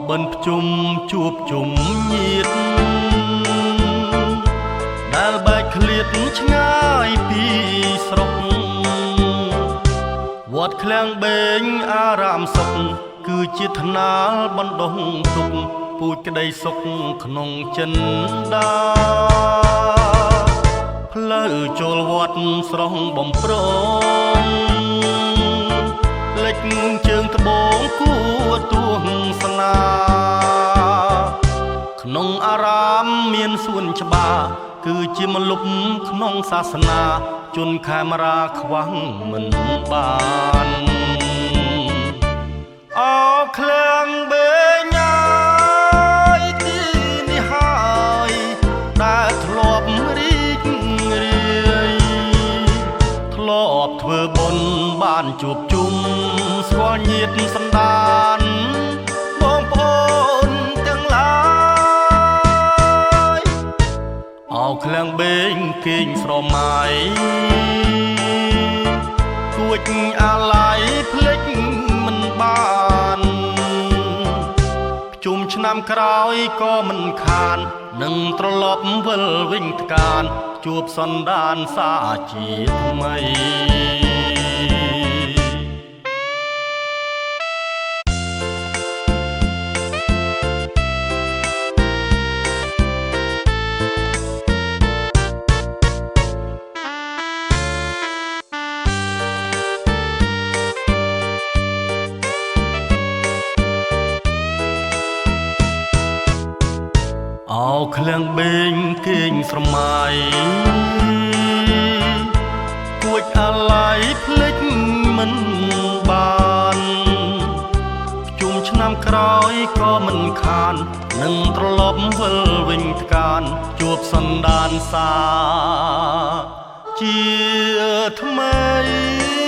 បិណ្ឌភ្ជុំជួបជុំញាតដែលបែកឃ្លាតឆ្ងាយពីស្រុកវត្តឃ្លាំងបេងអារាមសុខគឺជាថ្នាលបណ្ដុះទុកពូជក្តីសុខក្នុងចិន្តាផ្លូវចូលវត្តស្រស់បំប្រងលេចជើងត្បូងគួទួងស្នាក្នុងអារាមមានសួនច្បារគឺជាមលុបក្នុងសាសនាជនខេមរាខ្វះមិនបានអោឃ្លាំងបេញ៉ាយទីនេះហើយដែលធ្លាប់រីករាយធ្លាប់ធ្វើបុណ្យបានជួបជុំស្គាល់ញាតិសន្តានបងប្អូនទាំងឡាយអោឃ្លាំងបេងគេងស្រមៃគួចអាឡ័យភ្លេចមិនបានជុំឆ្នាំក្រោយក៏មិនខាននឹងត្រឡប់វិលវិញថ្កានជួបសន្តានសាជាថ្មីអោឃ្លាំងបេងគេងស្រមៃគួចអាឡ័យភ្លេចមិនបានជុំឆ្នាំក្រោយក៏មិនខាននឹងត្រឡប់វិលវិញថ្កានជួបសន្តានសាជាថ្មី